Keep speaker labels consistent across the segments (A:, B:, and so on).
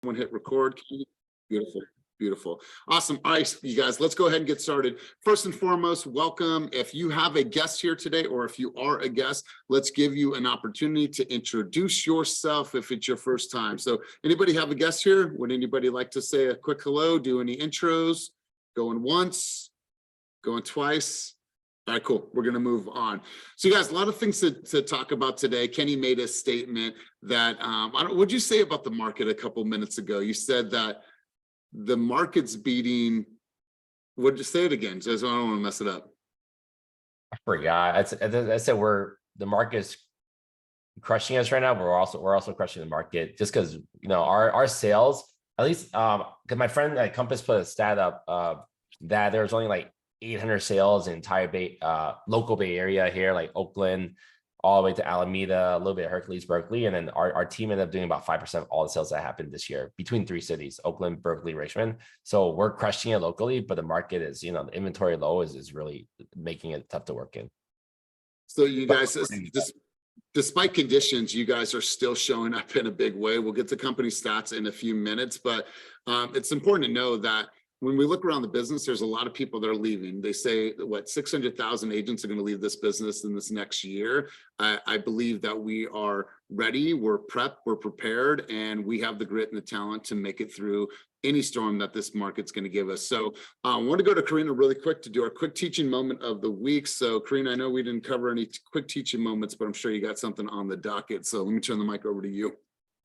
A: One hit record. Beautiful, beautiful, awesome. All right, you guys, let's go ahead and get started. First and foremost, welcome. If you have a guest here today, or if you are a guest, let's give you an opportunity to introduce yourself if it's your first time. So anybody have a guest here? Would anybody like to say a quick hello, do any intros? Going once, going twice. All right, cool. We're going to move on. So you guys, a lot of things to talk about today. Kenny made a statement that, what'd you say about the market a couple minutes ago? You said that the market's beating, what did you say it again? So I don't want to mess it up.
B: I forgot. I said the market's crushing us right now, but we're also crushing the market just because, our sales, at least, because my friend at Compass put a stat up that there was only like 800 sales in entire local Bay Area here, like Oakland, all the way to Alameda, a little bit of Hercules, Berkeley. And then our team ended up doing about 5% of all the sales that happened this year between 3 cities, Oakland, Berkeley, Richmond. So we're crushing it locally, but the market is, the inventory low is really making it tough to work in.
A: So you guys, despite conditions, you guys are still showing up in a big way. We'll get to company stats in a few minutes, but it's important to know that when we look around the business, there's a lot of people that are leaving. They say, 600,000 agents are going to leave this business in this next year. I believe that we are ready, we're prepped, we're prepared, and we have the grit and the talent to make it through any storm that this market's going to give us. So I want to go to Karina really quick to do our quick teaching moment of the week. So Karina, I know we didn't cover any quick teaching moments, but I'm sure you got something on the docket. So let me turn the mic over to you.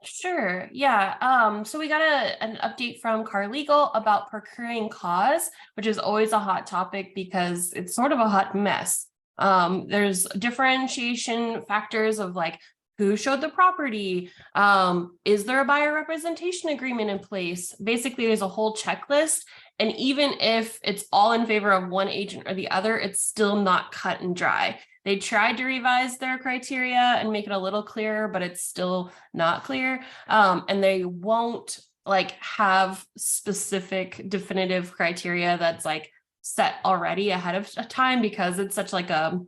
C: Sure. Yeah. So we got an update from Car Legal about procuring cause, which is always a hot topic because it's sort of a hot mess. There's differentiation factors of like who showed the property. Is there a buyer representation agreement in place? Basically, there's a whole checklist. And even if it's all in favor of one agent or the other, it's still not cut and dry. They tried to revise their criteria and make it a little clearer, but it's still not clear. And they won't have specific definitive criteria that's set already ahead of time because it's such a,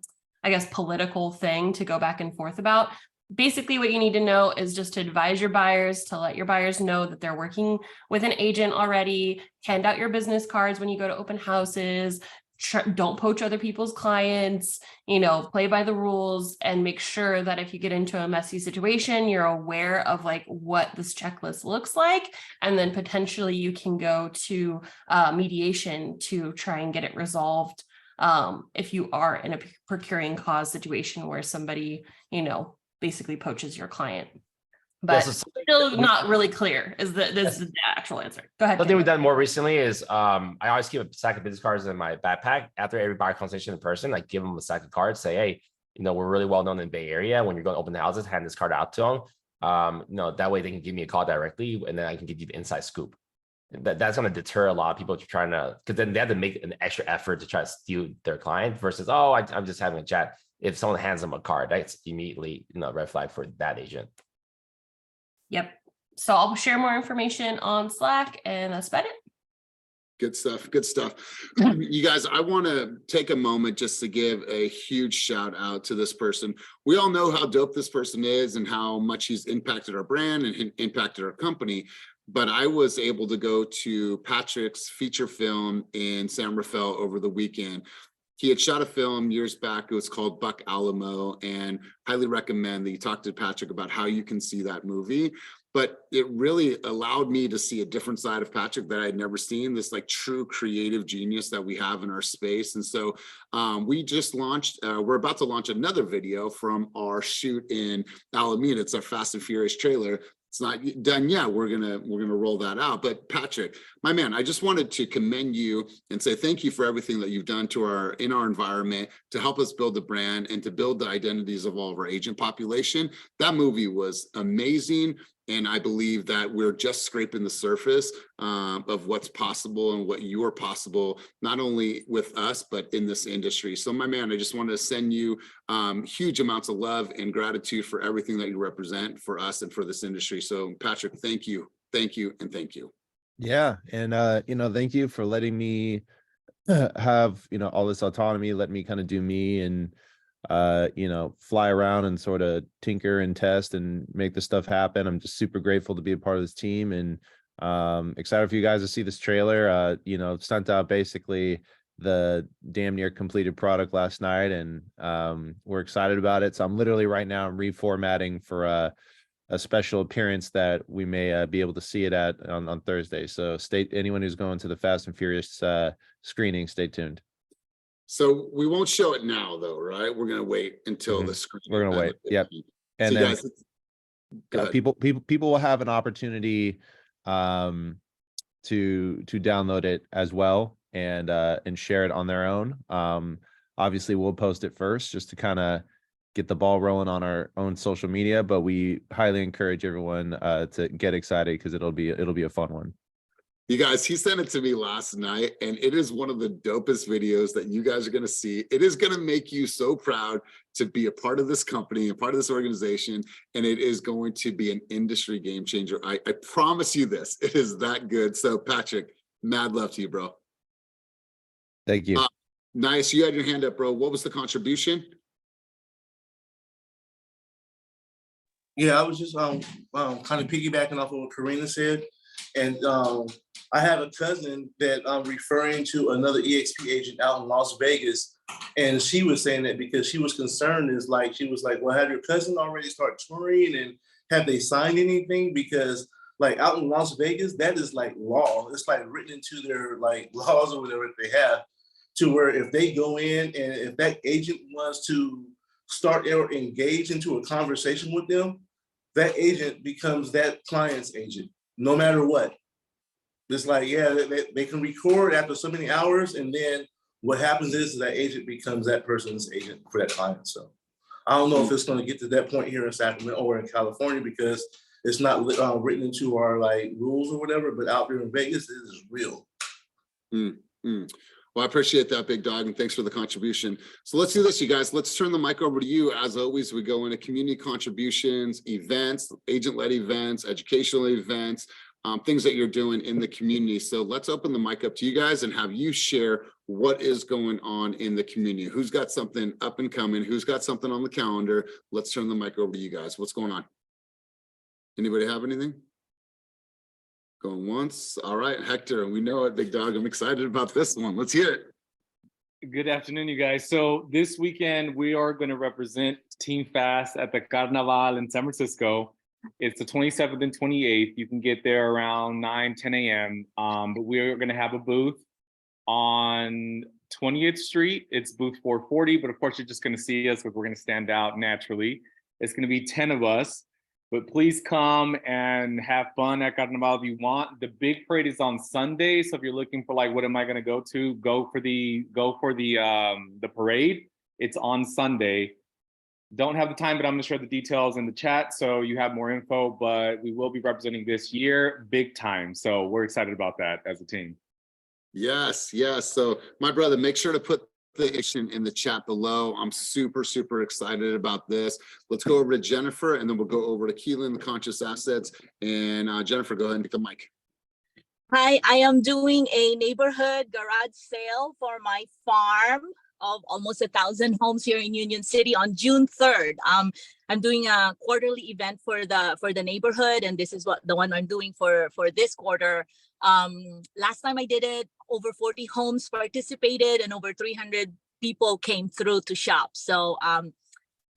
C: political thing to go back and forth about. Basically, what you need to know is just to advise your buyers, to let your buyers know that they're working with an agent already, hand out your business cards when you go to open houses, don't poach other people's clients, play by the rules, and make sure that if you get into a messy situation, you're aware of what this checklist looks like. And then potentially you can go to mediation to try and get it resolved. If you are in a procuring cause situation where somebody, basically poaches your client. But still not really clear is the actual answer. Go ahead.
B: Something we've done more recently is I always keep a stack of business cards in my backpack. After every buyer consultation in person, I give them a stack of cards, say, hey, we're really well known in the Bay Area. When you're going to open the houses, hand this card out to them. That way they can give me a call directly and then I can give you the inside scoop. That's going to deter a lot of people trying to, because then they have to make an extra effort to try to steal their client versus, I'm just having a chat. If someone hands them a card, that's immediately red flag for that agent.
C: Yep. So I'll share more information on Slack, and that's about it.
A: Good stuff. Good stuff. You guys, I want to take a moment just to give a huge shout out to this person. We all know how dope this person is and how much he's impacted our brand and impacted our company. But I was able to go to Patrick's feature film in San Rafael over the weekend. He had shot a film years back. It was called Buck Alamo, and highly recommend that you talk to Patrick about how you can see that movie. But it really allowed me to see a different side of Patrick that I had never seen, this true creative genius that we have in our space. And so we just launched, we're about to launch another video from our shoot in Alameda. It's our Fast and Furious trailer. It's not done yet. We're gonna roll that out. But Patrick, my man, I just wanted to commend you and say thank you for everything that you've done in our environment to help us build the brand and to build the identities of all of our agent population. That movie was amazing. And I believe that we're just scraping the surface of what's possible and what you are possible, not only with us, but in this industry. So my man, I just wanted to send you huge amounts of love and gratitude for everything that you represent for us and for this industry. So Patrick, thank you, and thank you.
D: Yeah. And, thank you for letting me have, all this autonomy, let me kind of do me. And fly around and sort of tinker and test and make the stuff happen. I'm just super grateful to be a part of this team, and excited for you guys to see this trailer. Sent out basically the damn near completed product last night, and we're excited about it. So I'm literally right now I'm reformatting for a special appearance that we may be able to see it at on Thursday. So anyone who's going to the Fast and Furious screening, stay tuned.
A: So we won't show it now though, right? We're gonna wait until the screen.
D: We're gonna wait. Yep. And
A: so
D: then
A: guys,
D: people will have an opportunity to download it as well and share it on their own. Obviously we'll post it first just to kind of get the ball rolling on our own social media, but we highly encourage everyone to get excited because it'll be a fun one.
A: You guys, he sent it to me last night, and it is one of the dopest videos that you guys are going to see. It is going to make you so proud to be a part of this company, a part of this organization, and it is going to be an industry game changer. I promise you this. It is that good. So, Patrick, mad love to you, bro.
D: Thank you.
A: Nice. You had your hand up, bro. What was the contribution?
E: Yeah, I was just kind of piggybacking off of what Karina said. And I have a cousin that I'm referring to another EXP agent out in Las Vegas. And she was saying that because she was concerned, she was like, well, have your cousin already started touring and have they signed anything? Because like out in Las Vegas, that is like law. It's like written into their like laws or whatever they have, to where if they go in and if that agent wants to start or engage into a conversation with them, that agent becomes that client's agent, no matter what. It's like, yeah, they can record after so many hours, and then what happens is that agent becomes that person's agent for that client. So I don't know if it's going to get to that point here in Sacramento or in California, because it's not written into our like rules or whatever, but out there in Vegas, it is real.
A: Well, I appreciate that, big dog, and thanks for the contribution. So let's do this, you guys. Let's turn the mic over to you. As always, we go into community contributions, events, agent-led events, educational events, things that you're doing in the community. So let's open the mic up to you guys and have you share what is going on in the community. Who's got something up and coming? Who's got something on the calendar? Let's turn the mic over to you guys. What's going on? Anybody have anything? Going once. All right, Hector, we know it, big dog. I'm excited about this one. Let's hear it.
F: Good afternoon, you guys. So this weekend, we are going to represent Team Fast at the Carnaval in San Francisco. It's the 27th and 28th. You can get there around 10 a.m. But we're going to have a booth on 20th Street. It's booth 440, but of course, you're just going to see us because we're going to stand out naturally. It's going to be 10 of us. But please come and have fun at Carnaval if you want. The big parade is on Sunday, so if you're looking for like, what am I going to go to? Go for the parade. It's on Sunday. Don't have the time, but I'm going to share the details in the chat so you have more info. But we will be representing this year big time, so we're excited about that as a team.
A: Yes, yes. So my brother, make sure to put the information in the chat below. I'm super excited about this. Let's go over to Jennifer, and then we'll go over to Keelan, the conscious assets. And Jennifer, go ahead and take the mic.
G: Hi, I am doing a neighborhood garage sale for my farm of almost 1,000 homes here in Union City on June 3rd. I'm doing a quarterly event for the neighborhood, and this is what the one I'm doing for this quarter. Last time I did it, over 40 homes participated and over 300 people came through to shop. So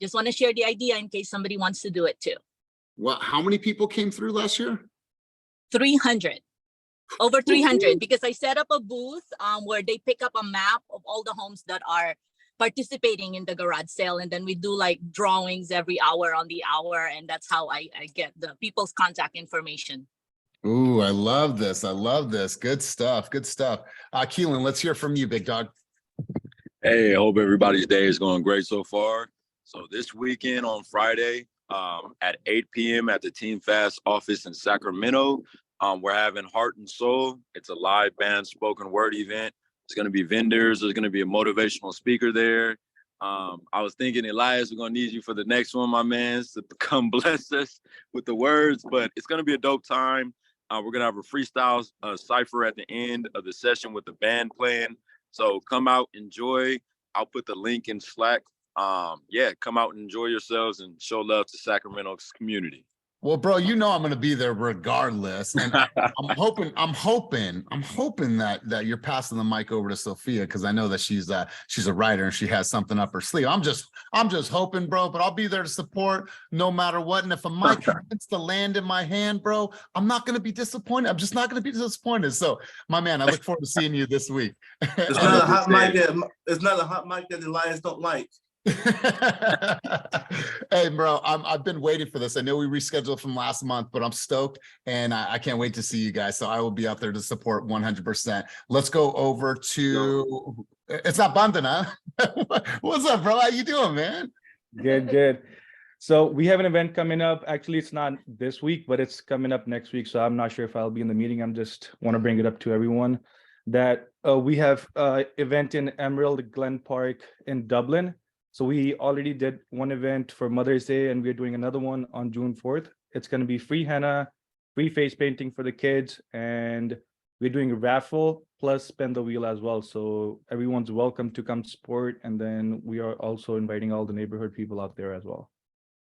G: just want to share the idea in case somebody wants to do it too.
A: Well, how many people came through last year?
G: 300. Over 300, because I set up a booth where they pick up a map of all the homes that are participating in the garage sale. And then we do like drawings every hour on the hour. And that's how I get the people's contact information.
A: Ooh, I love this. I love this. Good stuff. Good stuff. Keelan, let's hear from you, big dog.
H: Hey, I hope everybody's day is going great so far. So this weekend on Friday at 8 p.m. at the Team Fast office in Sacramento, we're having Heart and Soul. It's a live band spoken word event. It's going to be vendors. There's going to be a motivational speaker there. I was thinking, Elias, we're going to need you for the next one, my man, to come bless us with the words, but it's going to be a dope time. We're going to have a freestyle cipher at the end of the session with the band playing. So come out, enjoy. I'll put the link in Slack yeah, come out and enjoy yourselves and show love to Sacramento's community.
A: Well, bro, you know I'm going to be there regardless, and I'm hoping that you're passing the mic over to Sophia, because I know that she's a writer and she has something up her sleeve. I'm just hoping, bro, but I'll be there to support no matter what. And if a mic happens to land in my hand, bro, I'm not going to be disappointed. I'm just not going to be disappointed. So, my man, I look forward to seeing you this week.
E: It's not a hot mic that the Lions don't like.
A: Hey, bro, I've been waiting for this. I know we rescheduled from last month, but I'm stoked, and I can't wait to see you guys. So I will be out there to support 100%. Let's go over to, it's not Bandana. What's up, bro? How you doing, man?
I: Good. So we have an event coming up. Actually, it's not this week, but it's coming up next week. So I'm not sure if I'll be in the meeting. I'm just want to bring it up to everyone that we have an event in Emerald Glen Park in Dublin. So we already did one event for Mother's Day, and we're doing another one on June 4th. It's going to be free henna, free face painting for the kids, and we're doing a raffle plus spin the wheel as well. So everyone's welcome to come support. And then we are also inviting all the neighborhood people out there as well.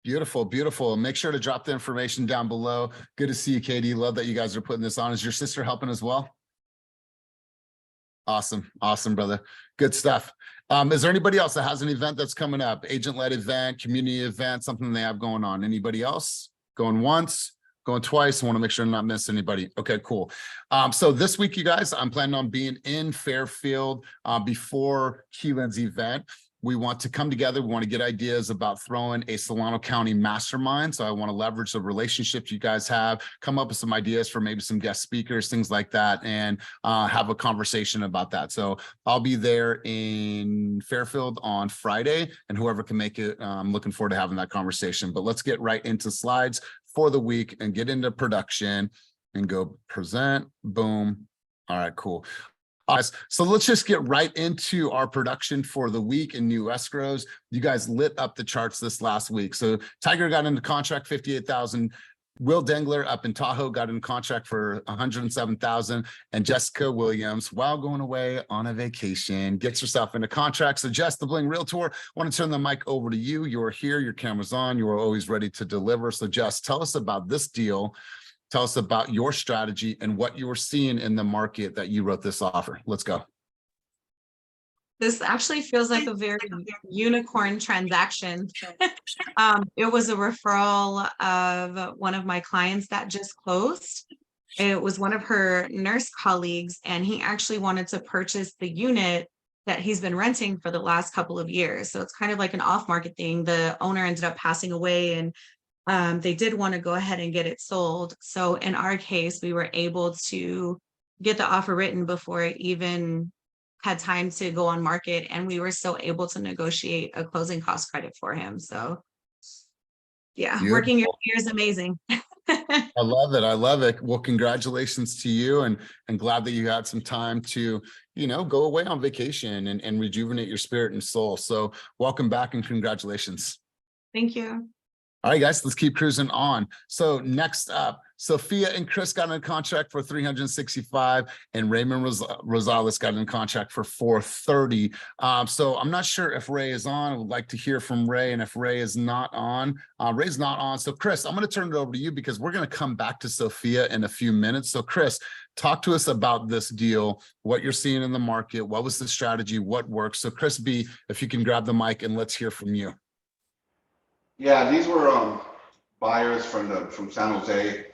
A: Beautiful, beautiful. Make sure to drop the information down below. Good to see you, Katie. Love that you guys are putting this on. Is your sister helping as well? Awesome, brother. Good stuff. Is there anybody else that has an event that's coming up? Agent-led event, community event, something they have going on? Anybody else? Going once, going twice? I want to make sure I'm not missing anybody. Okay, cool. So this week, you guys, I'm planning on being in Fairfield before Keelan's event. We want to come together. We want to get ideas about throwing a Solano County mastermind. So I want to leverage the relationships you guys have, come up with some ideas for maybe some guest speakers, things like that, and have a conversation about that. So I'll be there in Fairfield on Friday, and whoever can make it, I'm looking forward to having that conversation. But let's get right into slides for the week and get into production and go present. Boom. All right, cool. So let's just get right into our production for the week in new escrows. You guys lit up the charts this last week. So Tiger got into contract 58,000. Will Dengler up in Tahoe got in contract for 107,000, and Jessica Williams, while going away on a vacation, gets herself into contract. So Jess, the Bling Realtor, I want to turn the mic over to you. You're here, your camera's on, you are always ready to deliver. So Jess, tell us about this deal. Tell us about your strategy and what you were seeing in the market that you wrote this offer. Let's go.
J: This actually feels like a very unicorn transaction. It was a referral of one of my clients that just closed. It was one of her nurse colleagues, and he actually wanted to purchase the unit that he's been renting for the last couple of years. So it's kind of like an off-market thing. The owner ended up passing away, and they did want to go ahead and get it sold. So in our case, we were able to get the offer written before it even had time to go on market. And we were still able to negotiate a closing cost credit for him. So yeah,
A: Beautiful.
J: Working your year is amazing.
A: I love it. I love it. Well, congratulations to you, and glad that you had some time to, go away on vacation and rejuvenate your spirit and soul. So welcome back and congratulations.
J: Thank you.
A: All right, guys, let's keep cruising on. So next up, Sophia and Chris got in contract for 365, and Raymond Rosales got in contract for 430. So I'm not sure if Ray is on. I would like to hear from Ray, and if Ray is not on, Ray's not on. So Chris, I'm going to turn it over to you because we're going to come back to Sophia in a few minutes. So Chris, talk to us about this deal, what you're seeing in the market, what was the strategy, what works. So Chris B, if you can grab the mic and let's hear from you.
K: Yeah, these were buyers from San Jose.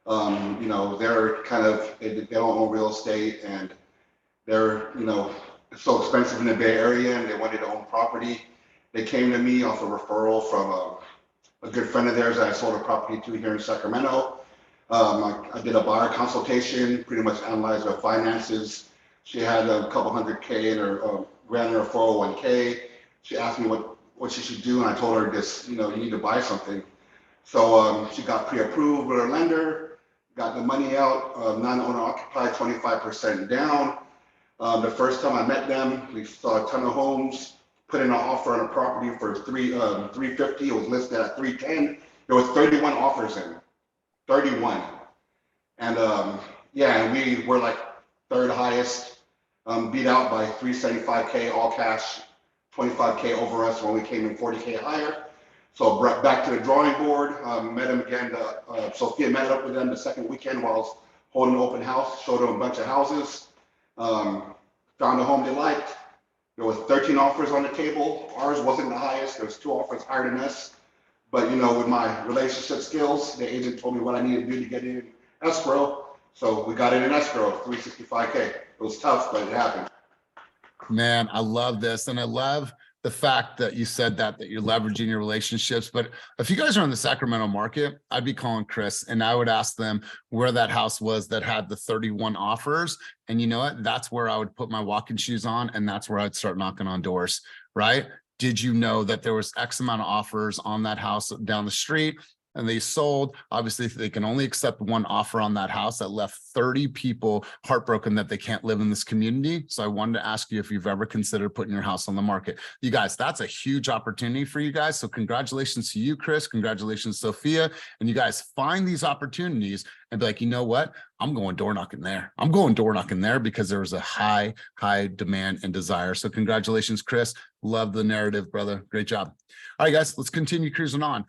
K: They're kind of, they don't own real estate, and they're, it's so expensive in the Bay Area, and they wanted to own property. They came to me off a referral from a good friend of theirs that I sold a property to here in Sacramento. I did a buyer consultation, pretty much analyzed her finances. She had a couple $100K in her, ran her 401k. She asked me what she should do, and I told her this, you need to buy something. So she got pre-approved with her lender, got the money out, non-owner occupied, 25% down. The first time I met them, we saw a ton of homes, put in an offer on a property for $350. It was listed at $310. There was 31 offers in, 31. And and we were like third highest, beat out by $375K all cash, 25K over us when we came in 40K higher. So back to the drawing board, met him again. Sophia met up with them the second weekend while I was holding an open house, showed them a bunch of houses, found a home they liked. There was 13 offers on the table. Ours wasn't the highest. There was 2 offers higher than us. But, you know, with my relationship skills, the agent told me what I needed to do to get it in escrow. So we got it in escrow, 365K. It was tough, but it happened.
A: Man, I love this. And I love the fact that you said that you're leveraging your relationships. But if you guys are in the Sacramento market, I'd be calling Chris and I would ask them where that house was that had the 31 offers. And you know what? That's where I would put my walking shoes on. And that's where I'd start knocking on doors, right? Did you know that there was X amount of offers on that house down the street? And they sold. Obviously, they can only accept one offer on that house. That left 30 people heartbroken that they can't live in this community. So I wanted to ask you if you've ever considered putting your house on the market. You guys, that's a huge opportunity for you guys. So congratulations to you, Chris. Congratulations, Sophia. And you guys find these opportunities and be like, you know what? I'm going door knocking there. I'm going door knocking there because there was a high demand and desire. So congratulations, Chris. Love the narrative, brother. Great job. All right, guys, let's continue cruising on.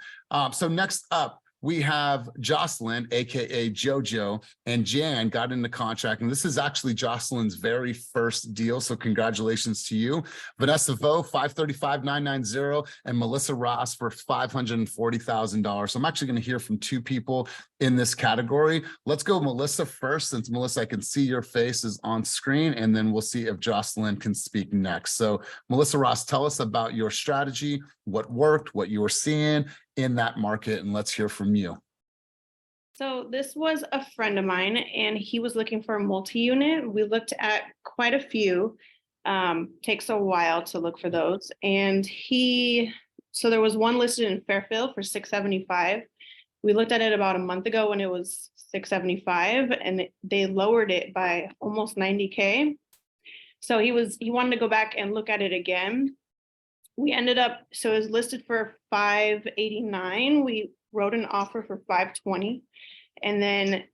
A: So next up, we have Jocelyn, AKA JoJo, and Jan got into contract. And this is actually Jocelyn's very first deal. So congratulations to you. Vanessa Vo, $535,990, and Melissa Ross for $540,000. So I'm actually going to hear from 2 people in this category. Let's go Melissa first, since Melissa, I can see your face is on screen, and then we'll see if Jocelyn can speak next. So Melissa Ross, tell us about your strategy, what worked, what you were seeing in that market, and let's hear from you.
L: So this was a friend of mine and he was looking for a multi-unit. We looked at quite a few. Takes a while to look for those. And so there was one listed in Fairfield for $675. We looked at it about a month ago when it was $675 and they lowered it by almost $90K. So he wanted to go back and look at it again. We ended up, so it was listed for $589. We wrote an offer for $520. And then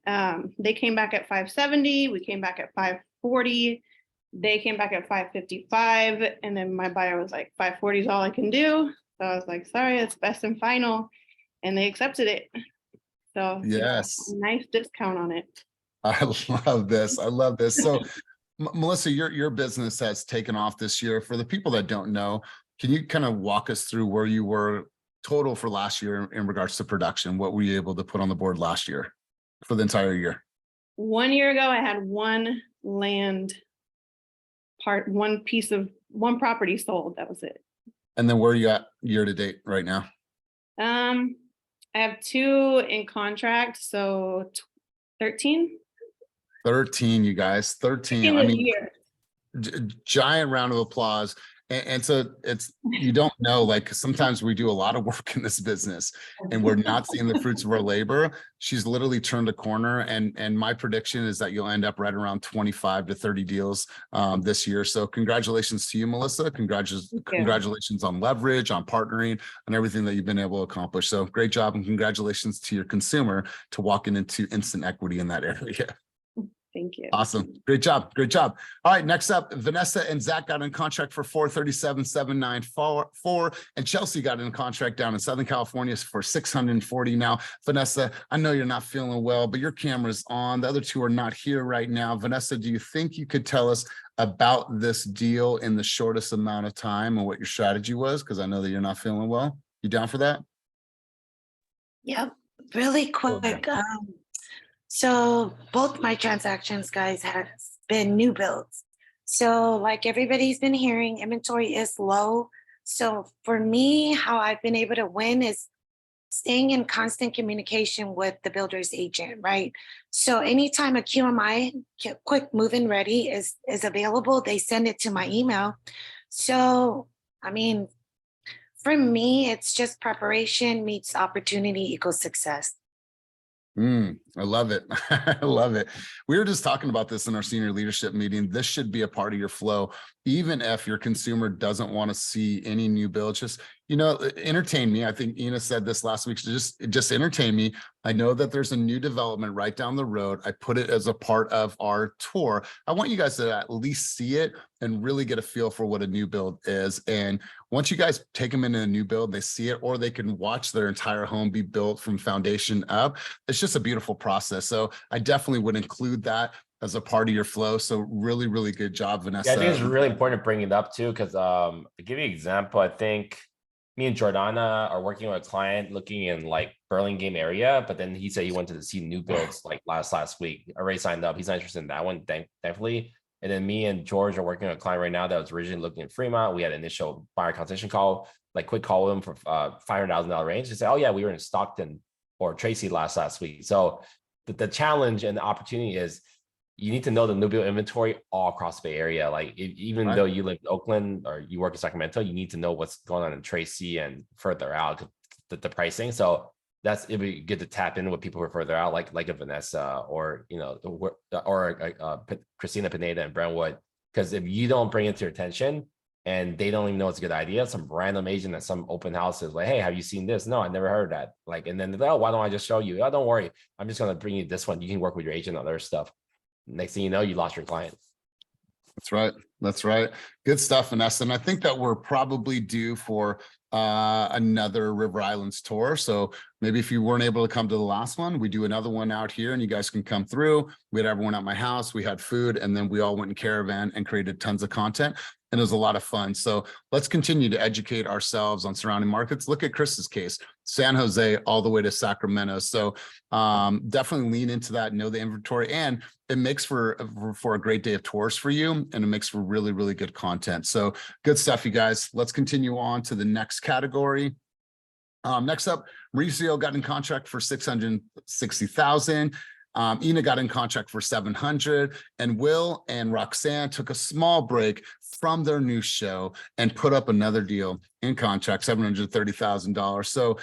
L: they came back at $570. We came back at $540. They came back at $555. And then my buyer was like, $540 is all I can do. So I was like, sorry, it's best and final. And they accepted it. So
A: yes,
L: a nice discount on it.
A: I love this. I love this. So Melissa, your business has taken off this year. For the people that don't know, can you kind of walk us through where you were total for last year in regards to production? What were you able to put on the board last year for the entire year?
L: 1 year ago, I had one property sold. That was it.
A: And then where are you at year to date right now?
L: I have 2 in contract, so 13.
A: 13, you guys, 13. I mean, giant round of applause. And so you don't know, like sometimes we do a lot of work in this business and we're not seeing the fruits of our labor. She's literally turned a corner, and my prediction is that you'll end up right around 25 to 30 deals this year. So congratulations to you, Melissa. Congratulations on leverage, on partnering, on everything that you've been able to accomplish. So great job, and congratulations to your consumer to walking into instant equity in that area.
L: Thank you.
A: Awesome. Great job. Great job. All right. Next up, Vanessa and Zach got in contract for $437,794, and Chelsea got in contract down in Southern California for $640. Now, Vanessa, I know you're not feeling well, but your camera's on. The other 2 are not here right now. Vanessa, do you think you could tell us about this deal in the shortest amount of time and what your strategy was? Because I know that you're not feeling well. You down for that?
M: Yep. Really quick. So both my transactions, guys, have been new builds. So like everybody's been hearing, inventory is low. So for me, how I've been able to win is staying in constant communication with the builder's agent, right? So anytime a QMI, quick move-in ready, is available, they send it to my email. So, I mean, for me, it's just preparation meets opportunity equals success.
A: I love it. I love it. We were just talking about this in our senior leadership meeting. This should be a part of your flow. Even if your consumer doesn't want to see any new builds, just You know, entertain me. I think Ina said this last week. So just entertain me. I know that there's a new development right down the road. I put it as a part of our tour. I want you guys to at least see it and really get a feel for what a new build is. And once you guys take them into a new build, they see it, or they can watch their entire home be built from foundation up. It's just a beautiful process. So I definitely would include that as a part of your flow. So really, really good job, Vanessa.
B: Yeah, I think it's really important to bring it up too, because to give you an example, I think me and Jordana are working with a client looking in like Burlingame area, but then he said he wanted to see new builds like last week. Already signed up. He's not interested in that one, thankfully. And then me and George are working with a client right now that was originally looking at Fremont. We had an initial buyer consultation call, like quick call with him for $500,000 range. He said, "Oh yeah, we were in Stockton or Tracy last week." So the challenge and the opportunity is, you need to know the new build inventory all across the Bay Area. Like even though you live in Oakland or you work in Sacramento, you need to know what's going on in Tracy and further out, the pricing. So that's, it'd be good to tap in with people who are further out, like a Vanessa or, you know, or Christina Pineda and Brentwood. Because if you don't bring it to your attention and they don't even know it's a good idea, some random agent at some open house is like, "Hey, have you seen this?" "No, I never heard that." Like, and then they're like, "Oh, why don't I just show you?" "Oh, don't worry, I'm just going to bring you this one. You can work with your agent on other stuff." Next thing you know, you lost your client.
A: That's right. That's right. Good stuff, Vanessa. And I think that we're probably due for another River Islands tour. So maybe if you weren't able to come to the last one, we do another one out here and you guys can come through. We had everyone at my house, we had food, and then we all went in caravan and created tons of content. And it was a lot of fun. So let's continue to educate ourselves on surrounding markets. Look at Chris's case, San Jose all the way to Sacramento. So definitely lean into that, know the inventory, and it makes for a great day of tours for you, and it makes for really, really good content. So good stuff, you guys. Let's continue on to the next category. Next up, Mauricio got in contract for 660,000. Ina got in contract for 700, and Will and Roxanne took a small break from their new show and put up another deal in contract, $730,000. So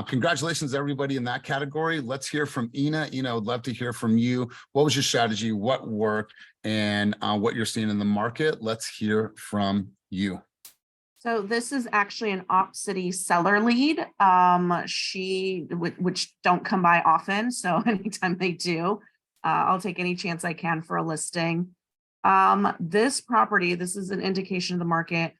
A: congratulations, everybody in that category. Let's hear from Ina. Ina, I would love to hear from you. What was your strategy? What worked? And what you're seeing in the market? Let's hear from you.
N: So this is actually an Op City seller lead, which don't come by often. So anytime they do, I'll take any chance I can for a listing. This property, this is an indication of the market,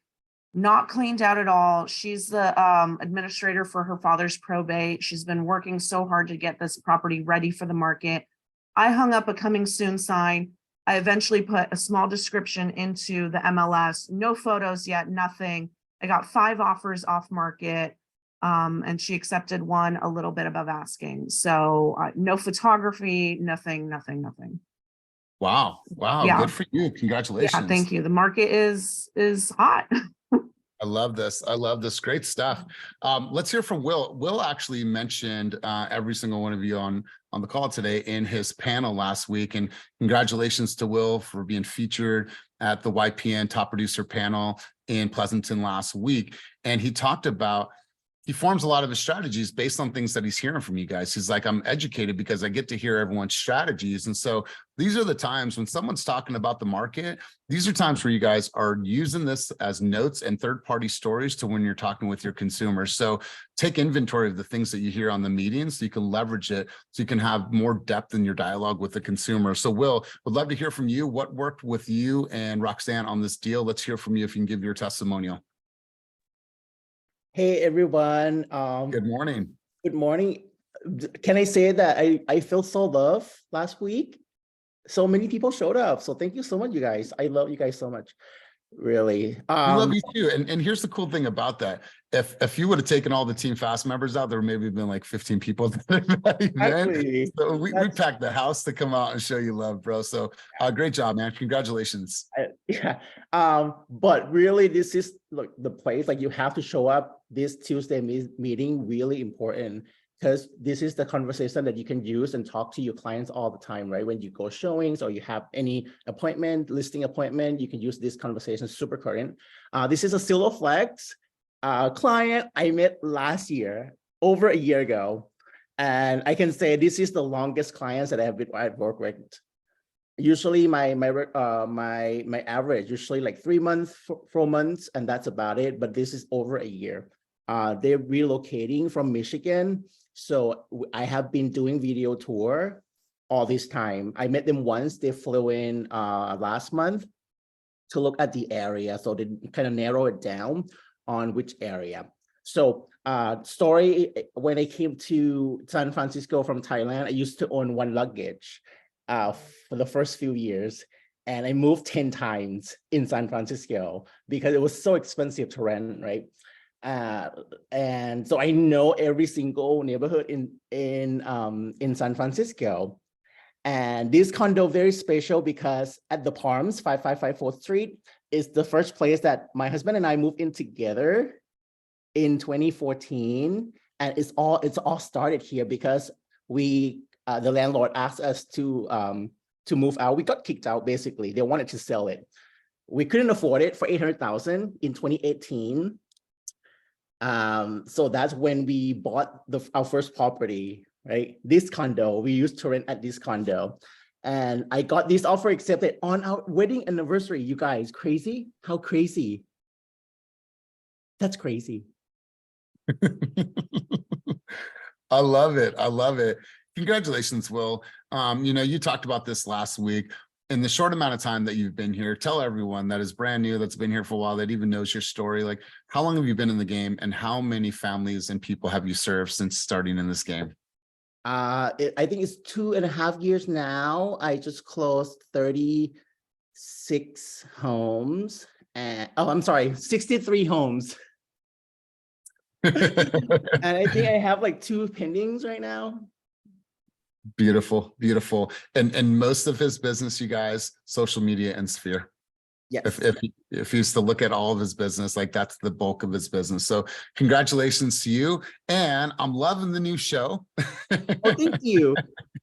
N: not cleaned out at all. She's the administrator for her father's probate. She's been working so hard to get this property ready for the market. I hung up a coming soon sign. I eventually put a small description into the MLS, no photos yet, nothing. I got 5 offers off market, and she accepted one a little bit above asking. So no photography, nothing.
A: Wow.
N: Yeah.
A: Good for you. Congratulations.
N: Yeah, thank you. The market is hot.
A: I love this. I love this. Great stuff. Let's hear from Will. Will actually mentioned every single one of you on the call today in his panel last week. And congratulations to Will for being featured at the YPN Top Producer panel in Pleasanton last week. And he talked about, he forms a lot of his strategies based on things that he's hearing from you guys. He's like, I'm educated because I get to hear everyone's strategies. And so these are the times when someone's talking about the market, these are times where you guys are using this as notes and third-party stories to when you're talking with your consumers. So take inventory of the things that you hear on the meetings so you can leverage it, so you can have more depth in your dialogue with the consumer. So Will, would love to hear from you. What worked with you and Roxanne on this deal? Let's hear from you if you can give your testimonial.
O: Hey everyone.
A: Good morning.
O: Good morning. Can I say that I felt so loved last week? So many people showed up. So thank you so much, you guys. I love you guys so much. Really.
A: We love you too. And here's the cool thing about that. If you would have taken all the Team Fast members out, there would maybe been like 15 people at that event. So we packed the house to come out and show you love, bro. So great job, man. Congratulations.
O: Yeah. But really, this is like the place, like you have to show up this Tuesday meeting, really important, because this is the conversation that you can use and talk to your clients all the time, right? When you go showings or you have any appointment, listing appointment, you can use this conversation, super current. This is a Silver Flex client I met last year, over a year ago. And I can say this is the longest clients that I've worked with. Usually my average, usually like 3 months, 4 months, and that's about it. But this is over a year. They're relocating from Michigan. So I have been doing video tour all this time. I met them once. They flew in last month to look at the area. So they kind of narrow it down on which area. So story, when I came to San Francisco from Thailand, I used to own one luggage for the first few years. And I moved 10 times in San Francisco because it was so expensive to rent, right? And so I know every single neighborhood in San Francisco. And this condo very special because at the Palms, 555 4th Street is the first place that my husband and I moved in together in 2014. And it's all started here because we the landlord asked us to move out. We got kicked out basically. They wanted to sell it. We couldn't afford it for $800,000 in 2018. So that's when we bought our first property, right? This condo, we used to rent at this condo. And I got this offer accepted on our wedding anniversary. You guys, crazy? How crazy? That's crazy.
A: I love it. I love it. Congratulations, Will. You talked about this last week. In the short amount of time that you've been here, tell everyone that is brand new, that's been here for a while, that even knows your story, like how long have you been in the game and how many families and people have you served since starting in this game?
O: I think it's 2.5 years now. I just closed 36 homes and, oh, I'm sorry, 63 homes. And I think I have like 2 pendings right now.
A: Beautiful, beautiful. And most of his business, you guys, social media and Sphere.
O: Yes.
A: If he used to look at all of his business, like that's the bulk of his business. So congratulations to you. And I'm loving the new show.
O: Oh, thank you.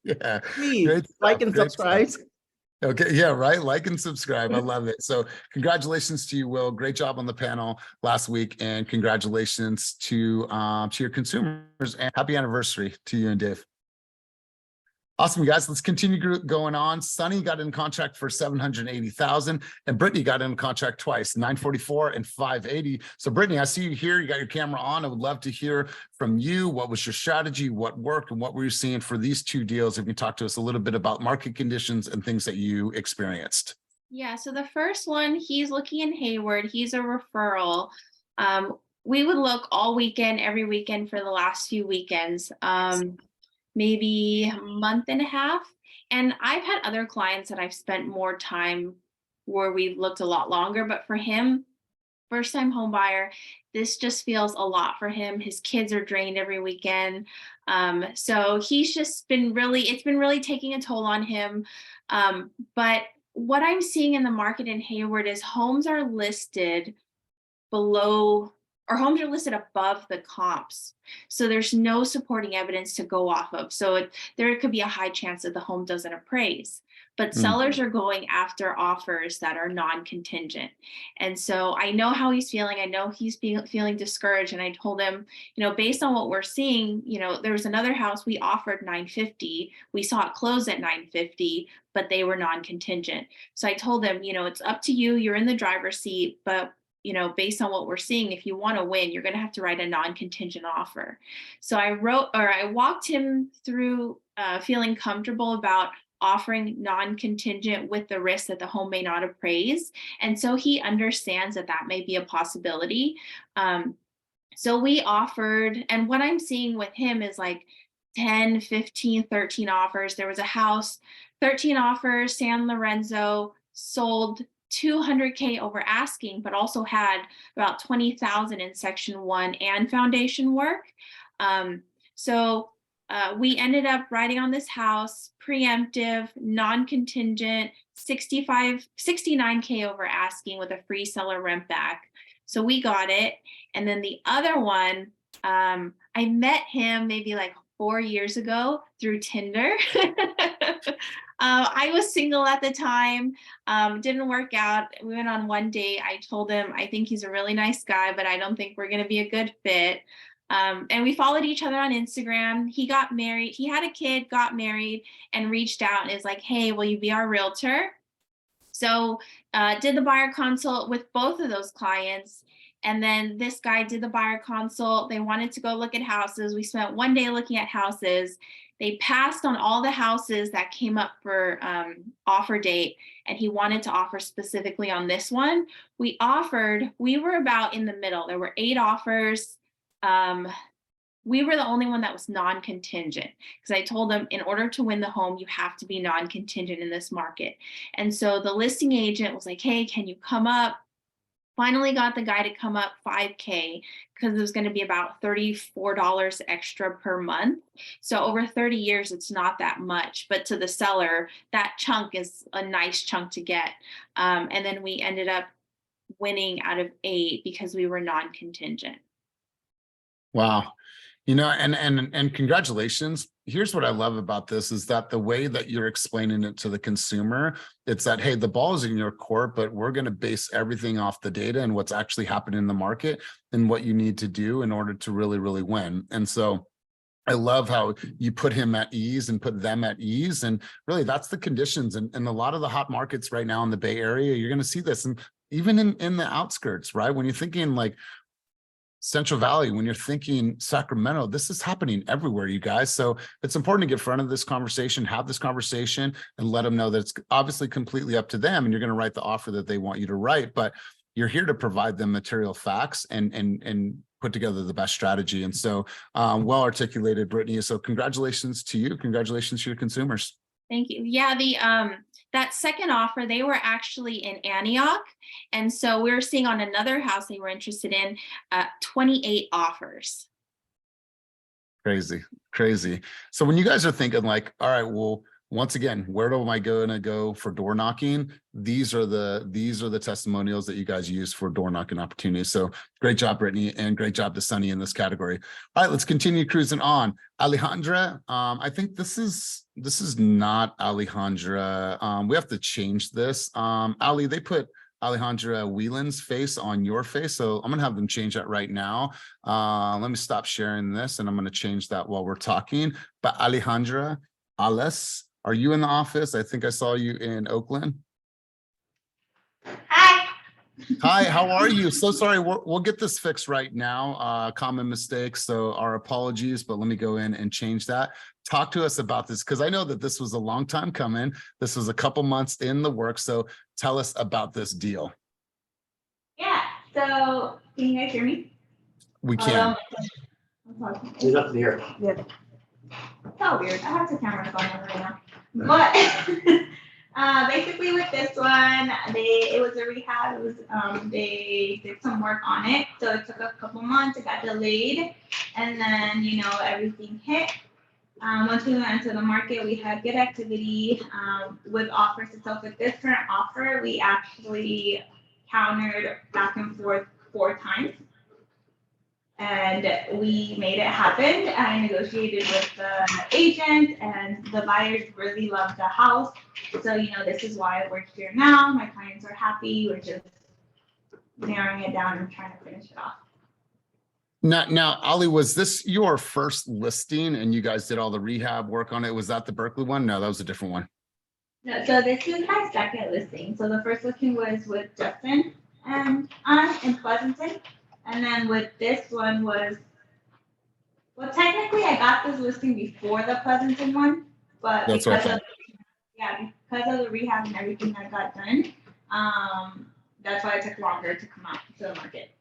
A: Yeah.
O: Please
A: Great
O: like
A: stuff,
O: and
A: great
O: subscribe.
A: stuff. Okay, yeah, right. Like and subscribe. I love it. So congratulations to you, Will. Great job on the panel last week. And congratulations to your consumers and happy anniversary to you and Dave. Awesome, guys. Let's continue going on. Sunny got in contract for $780,000 and Brittany got in contract twice, $944 and $580. So Brittany, I see you here. You got your camera on. I would love to hear from you. What was your strategy? What worked? And what were you seeing for these 2 deals? If you can talk to us a little bit about market conditions and things that you experienced.
L: Yeah, so the first one, he's looking in Hayward. He's a referral. We would look all weekend, every weekend for the last few weekends. Maybe a month and a half. And I've had other clients that I've spent more time where we've looked a lot longer, but for him, first time home buyer, this just feels a lot for him. His kids are drained every weekend. So he's just been it's been really taking a toll on him. But what I'm seeing in the market in Hayward is homes are listed below, or homes are listed above the comps. So there's no supporting evidence to go off of. So there could be a high chance that the home doesn't appraise, but sellers are going after offers that are non-contingent. And so I know how he's feeling. I know he's feeling discouraged. And I told him, based on what we're seeing, there was another house we offered $950. We saw it close at $950, but they were non-contingent. So I told him, it's up to you. You're in the driver's seat, but based on what we're seeing, if you want to win, you're going to have to write a non-contingent offer. So I walked him through feeling comfortable about offering non-contingent with the risk that the home may not appraise. And so he understands that that may be a possibility. So we offered, and what I'm seeing with him is like 10, 15, 13 offers. There was a house, 13 offers, San Lorenzo, sold $200K over asking, but also had about $20,000 in Section 1 and foundation work. So we ended up writing on this house, preemptive, non-contingent, 69K over asking with a free seller rent back. So we got it. And then the other one, I met him maybe like 4 years ago through Tinder. I was single at the time, didn't work out. We went on one date. I told him, I think he's a really nice guy, but I don't think we're going to be a good fit. And we followed each other on Instagram. He got married. He had a kid, got married, and reached out and is like, hey, will you be our realtor? So did the buyer consult with both of those clients.
P: And then this guy did the buyer consult. They wanted to go look at houses. We spent one day looking at houses. They passed on all the houses that came up for offer date, and he wanted to offer specifically on this one. We were about in the middle. There were 8 offers. We were the only one that was non-contingent, because I told them in order to win the home, you have to be non-contingent in this market. And so the listing agent was like, hey, can you come up? Finally got the guy to come up $5K, because it was going to be about $34 extra per month. So over 30 years, it's not that much, but to the seller, that chunk is a nice chunk to get. And then we ended up winning out of 8 because we were non-contingent.
A: Wow. You know, and congratulations. Here's what I love about this is that the way that you're explaining it to the consumer, it's that, hey, the ball is in your court, but we're going to base everything off the data and what's actually happening in the market and what you need to do in order to really, really win. And so I love how you put him at ease and put them at ease. And really, that's the conditions. And a lot of the hot markets right now in the Bay Area, you're going to see this. And even in the outskirts, right? When you're thinking like Central Valley, when you're thinking Sacramento, this is happening everywhere, you guys. So it's important to get in front of this conversation, have this conversation, and let them know that it's obviously completely up to them. And you're going to write the offer that they want you to write, but you're here to provide them material facts and put together the best strategy. And so well articulated, Brittany. So congratulations to you. Congratulations to your consumers.
P: Thank you. Yeah, that second offer, they were actually in Antioch. And so we were seeing on another house they were interested in 28 offers.
A: Crazy, crazy. So when you guys are thinking like, all right, well, once again, where am I going to go for door knocking? These are the testimonials that you guys use for door knocking opportunities. So great job, Brittany, and great job to Sunny in this category. All right, let's continue cruising on. Alejandra, I think this is not Alejandra. We have to change this. Ali, they put Alejandra Whelan's face on your face. So I'm gonna have them change that right now. Let me stop sharing this and I'm gonna change that while we're talking. But Alejandra Ales, are you in the office? I think I saw you in Oakland.
Q: Hi.
A: Hi, how are you? So sorry, we'll get this fixed right now. Common mistake, so our apologies, but let me go in and change that. Talk to us about this, because I know that this was a long time coming. This was a couple months in the works, so tell us about this deal.
Q: Yeah, so can you guys hear me?
A: We can.
Q: It's up here. Yeah. So weird. I have the camera going on right now. But basically with this one, it was a rehab. It was they did some work on it. So it took a couple months, it got delayed, and then everything hit. Once we went into the market, we had good activity with offers itself. With this current offer, we actually countered back and forth 4 times. And we made it happen. I negotiated with the agent, and the buyers really loved the house. So, this is why we're here now. My clients are happy. We're just narrowing it down and trying to finish it off.
A: Now, Ali, was this your first listing and you guys did all the rehab work on it? Was that the Berkeley one? No, that was a different one.
Q: No, so this is my second listing. So the first listing was with Justin and in Pleasanton. And then with this one well, technically I got this listing before the Pleasanton one, but because of the rehab and everything that got done, that's why it took longer to come out to the market.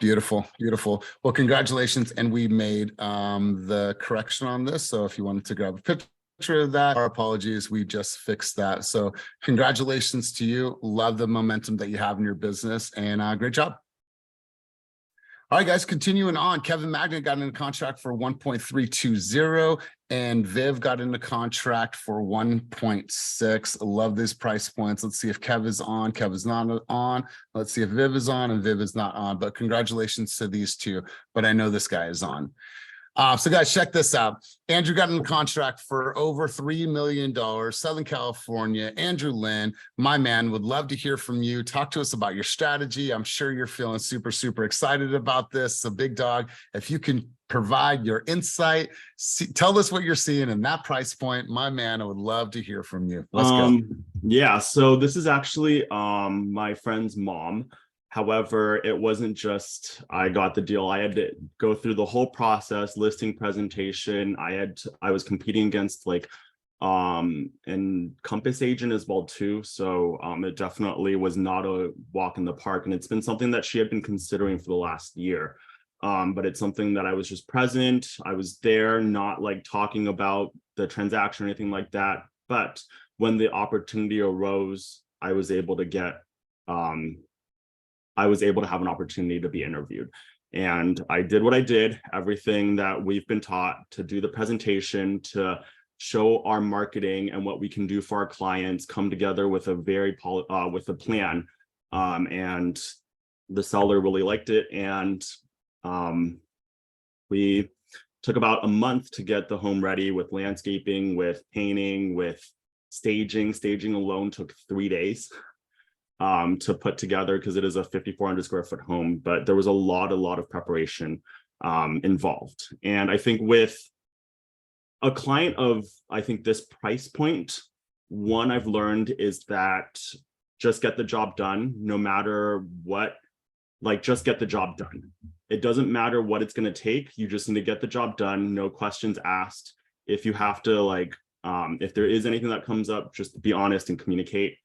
A: Beautiful, beautiful. Well, congratulations. And we made the correction on this. So if you wanted to grab a picture of that, our apologies, we just fixed that. So congratulations to you. Love the momentum that you have in your business, and great job. All right, guys, continuing on. Kevin Magnet got into contract for 1.320 and Viv got into contract for 1.6. Love these price points. Let's see if Kev is on. Kev is not on. Let's see if Viv is on, and Viv is not on, but congratulations to these two. But I know this guy is on. So guys, check this out. Andrew got in contract for over $3 million, Southern California. Andrew Lynn, my man, would love to hear from you. Talk to us about your strategy. I'm sure you're feeling super, super excited about this. So big dog, if you can provide your insight, tell us what you're seeing in that price point. My man, I would love to hear from you. Let's go.
R: Yeah, so this is actually my friend's mom However, it wasn't just I got the deal. I had to go through the whole process, listing presentation. I was competing against like and Compass agent as well too. So it definitely was not a walk in the park. And it's been something that she had been considering for the last year. But it's something that I was just present. I was there, not like talking about the transaction or anything like that. But when the opportunity arose, I was able to have an opportunity to be interviewed. And I did what I did, everything that we've been taught, to do the presentation, to show our marketing and what we can do for our clients, come together with with a plan. And the seller really liked it. And we took about a month to get the home ready with landscaping, with painting, with staging. Staging alone took 3 days to put together, because it is a 5,400 square foot home, but there was a lot of preparation involved. And I think with a client of, I think, this price point, one I've learned is that just get the job done, no matter what, like just get the job done. It doesn't matter what it's going to take. You just need to get the job done. No questions asked. If you have to, like, if there is anything that comes up, just be honest and communicate.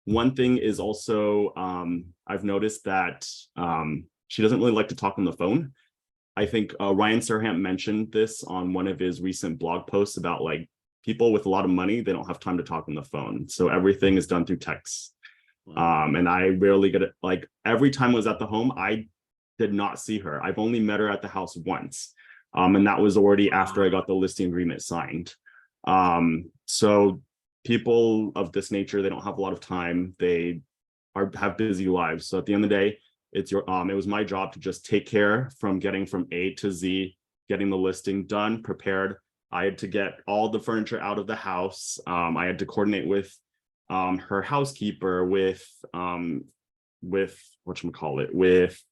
R: One thing is also, I've noticed that she doesn't really like to talk on the phone. I think Ryan Serhant mentioned this on one of his recent blog posts about like people with a lot of money, they don't have time to talk on the phone. So everything is done through text. And I rarely get it. Like every time I was at the home, I did not see her. I've only met her at the house once. And that was already after I got the listing agreement signed. So people of this nature, they don't have a lot of time. They have busy lives. So at the end of the day, it was my job to just take care from getting from A to Z, getting the listing done, prepared. I had to get all the furniture out of the house. I had to coordinate with her housekeeper, with whatchamacallit, with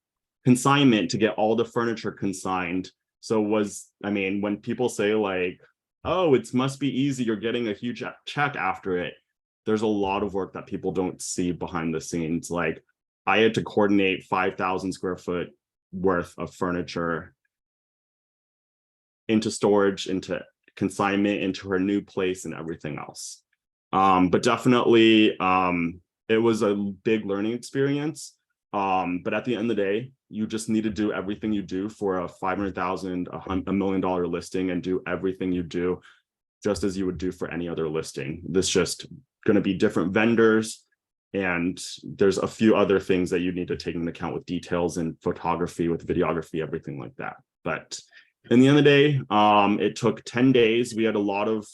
R: consignment to get all the furniture consigned. So when people say like, oh, it must be easy, you're getting a huge check after it, there's a lot of work that people don't see behind the scenes. Like I had to coordinate 5,000 square foot worth of furniture into storage, into consignment, into her new place and everything else. But definitely it was a big learning experience. But at the end of the day, you just need to do everything you do for a $500,000, $1 million listing, and do everything you do just as you would do for any other listing. This just going to be different vendors, and there's a few other things that you need to take into account with details and photography, with videography, everything like that. But in the end of the day, it took 10 days. We had a lot of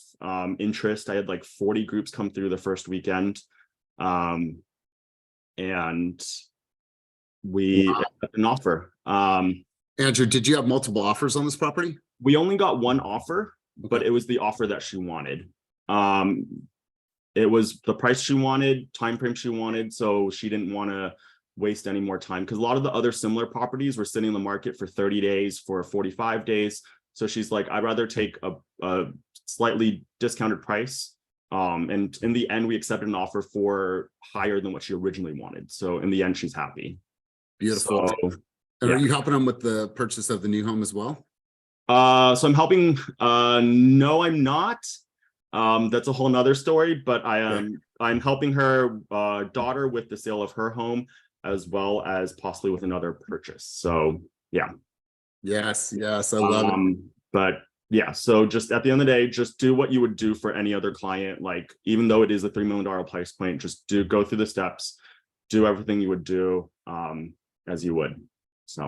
R: interest. I had like 40 groups come through the first weekend. And we got an offer.
A: Andrew, did you have multiple offers on this property?
R: We only got one offer, but it was the offer that she wanted. It was the price she wanted, time frame she wanted, so she didn't want to waste any more time, because a lot of the other similar properties were sitting in the market for 30 days, for 45 days. So she's like, I'd rather take a slightly discounted price. And in the end, we accepted an offer for higher than what she originally wanted. So in the end, she's happy.
A: Beautiful.
R: So,
A: and
R: yeah.
A: are you helping them with the purchase of the new home as well?
R: So I'm helping. No, I'm not. That's a whole nother story, but I'm helping her daughter with the sale of her home, as well as possibly with another purchase. So yeah.
A: Yes, I love it.
R: But yeah, so just at the end of the day, just do what you would do for any other client. Like, even though it is a $3 million price point, just go through the steps, do everything you would do as you would. So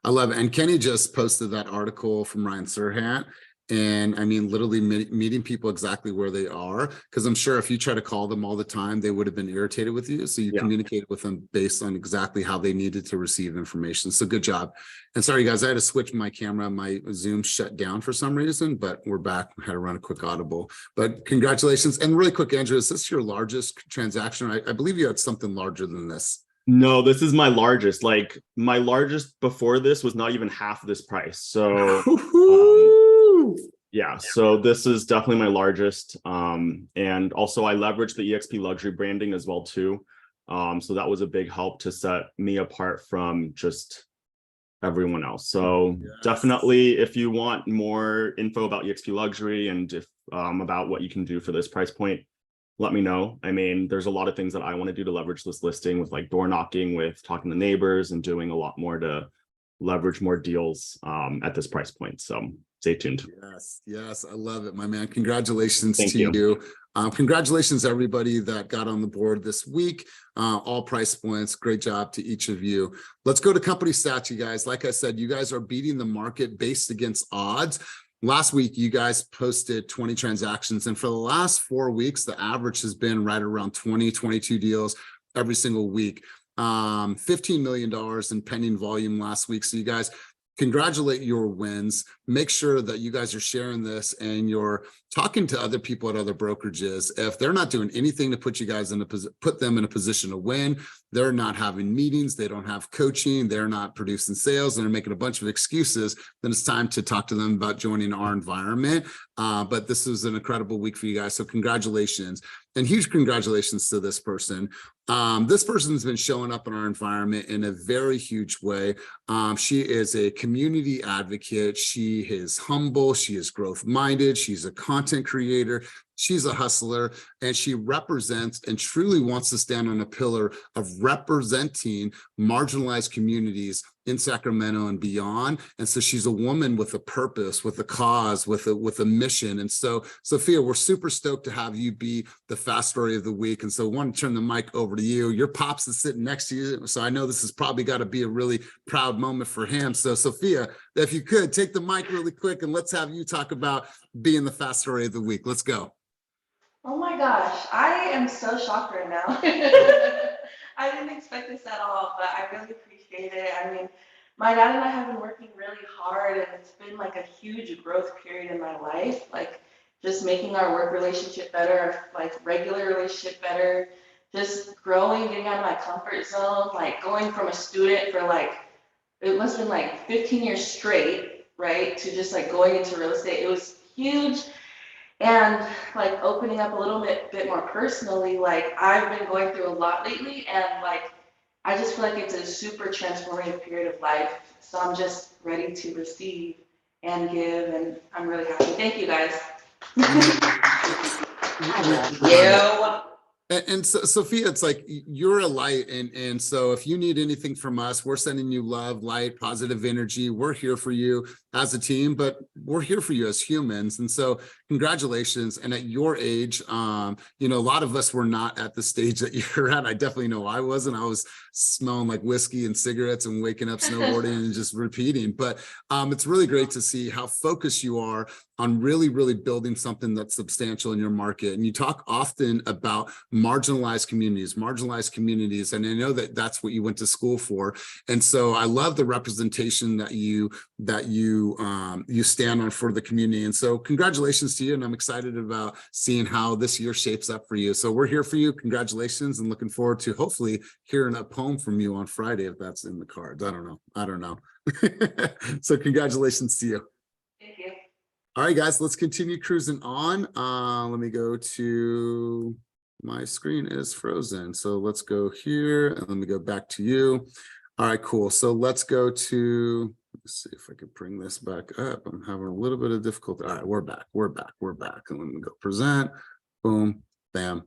A: I love it. And Kenny just posted that article from Ryan Serhant. And I mean, literally meeting people exactly where they are, because I'm sure if you try to call them all the time, they would have been irritated with you. So you communicated with them based on exactly how they needed to receive information. So good job. And sorry, guys, I had to switch my camera. My Zoom shut down for some reason, but we're back. I had to run a quick audible. But congratulations. And really quick, Andrew, is this your largest transaction? I believe you had something larger than this.
R: No, this is my largest. Like, my largest before this was not even half this price. So yeah, so this is definitely my largest. And also I leveraged the EXP luxury branding as well too. So that was a big help to set me apart from just everyone else. So definitely, if you want more info about EXP Luxury and if about what you can do for this price point, let me know. I mean, there's a lot of things that I want to do to leverage this listing with like door knocking, with talking to neighbors, and doing a lot more to leverage more deals at this price point. So stay tuned.
A: Yes, I love it, my man. Congratulations
R: Thank
A: to
R: you.
A: you. Congratulations everybody that got on the board this week. All price points. Great job to each of you. Let's go to company stats, you guys. Like I said, you guys are beating the market based against odds. Last week, you guys posted 20 transactions, and for the last 4 weeks, the average has been right around 20, 22 deals every single week. $15 million in pending volume last week. So you guys, congratulate your wins. Make sure that you guys are sharing this and you're talking to other people at other brokerages. If they're not doing anything to put you guys in put them in a position to win, they're not having meetings, they don't have coaching, they're not producing sales, and they're making a bunch of excuses, then it's time to talk to them about joining our environment. But this was an incredible week for you guys. So congratulations, and huge congratulations to this person. This person's been showing up in our environment in a very huge way. She is a community advocate. She is humble. She is growth minded. She's a content creator. She's a hustler, and she represents and truly wants to stand on a pillar of representing marginalized communities in Sacramento and beyond. And so she's a woman with a purpose, with a cause, with a mission. And so, Sophia, we're super stoked to have you be the fast story of the week. And so I want to turn the mic over to you. Your pops is sitting next to you, so I know this has probably got to be a really proud moment for him. So Sophia, if you could take the mic really quick and let's have you talk about being the fast story of the week. Let's go.
S: Oh my gosh, I am so shocked right now. I didn't expect this at all, but I really appreciate it. I mean, my dad and I have been working really hard, and it's been like a huge growth period in my life, like just making our work relationship better, like regular relationship better, just growing, getting out of my comfort zone, like going from a student for like, it must have been like 15 years straight, right, to just like going into real estate. It was huge. And like opening up a little bit more personally, like I've been going through a lot lately, and like I just feel like it's a super transformative period of life. So I'm just ready to receive and give, and I'm really happy. Thank you guys.
A: Yeah. And so, Sophia, it's like you're a light, and so if you need anything from us, we're sending you love, light, positive energy. We're here for you as a team, but we're here for you as humans. And so congratulations. And at your age, you know, a lot of us were not at the stage that you're at. I definitely know I wasn't. I was smelling like whiskey and cigarettes and waking up snowboarding and just repeating. But it's really great to see how focused you are on really, really building something that's substantial in your market. And you talk often about marginalized communities. And I know that that's what you went to school for. And so I love the representation that you stand on for the community. And so congratulations to you. And I'm excited about seeing how this year shapes up for you. So we're here for you. Congratulations, and looking forward to hopefully hearing a poem from you on Friday, if that's in the cards. I don't know. So congratulations to you.
S: Thank you.
A: All right, guys, let's continue cruising on. Let me go to, my screen is frozen. So let's go here and let me go back to you. All right, cool. So let's go to, let's see if I can bring this back up. I'm having a little bit of difficulty. All right, we're back. And let me go present. Boom, bam.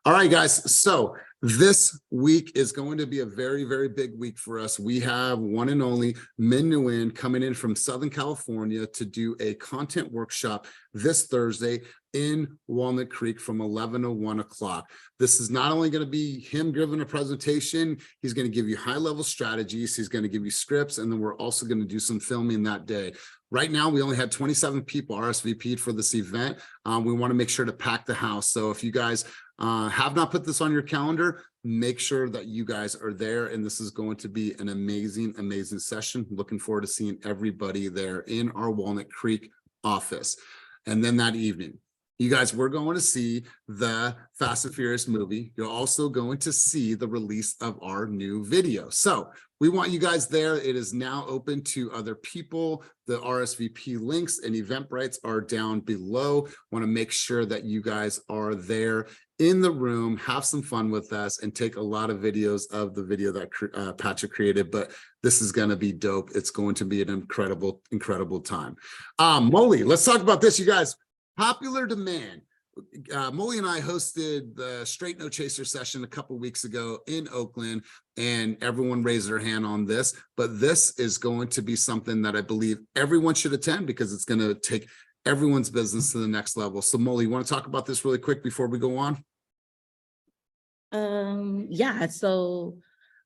A: All right, guys. So this week is going to be a very, very big week for us. We have one and only Min Nguyen coming in from Southern California to do a content workshop this Thursday in Walnut Creek from 11 to 1 o'clock. This is not only going to be him giving a presentation, he's going to give you high-level strategies, he's going to give you scripts, and then we're also going to do some filming that day. Right now, we only had 27 people RSVP'd for this event. We want to make sure to pack the house. So if you guys have not put this on your calendar, make sure that you guys are there. And this is going to be an amazing, amazing session. Looking forward to seeing everybody there in our Walnut Creek office. And then that evening, you guys, we're going to see the Fast and Furious movie. You're also going to see the release of our new video. So we want you guys there. It is now open to other people. The RSVP links and Eventbrites are down below. Want to make sure that you guys are there in the room, have some fun with us, and take a lot of videos of the video that Patrick created. But this is going to be dope. It's going to be an incredible, incredible time. Molly, let's talk about this, you guys. Popular demand. Molly and I hosted the Straight No Chaser session a couple weeks ago in Oakland, and everyone raised their hand on this. But this is going to be something that I believe everyone should attend, because it's going to take everyone's business to the next level. So Molly, you want to talk about this really quick before we go on?
T: Yeah, so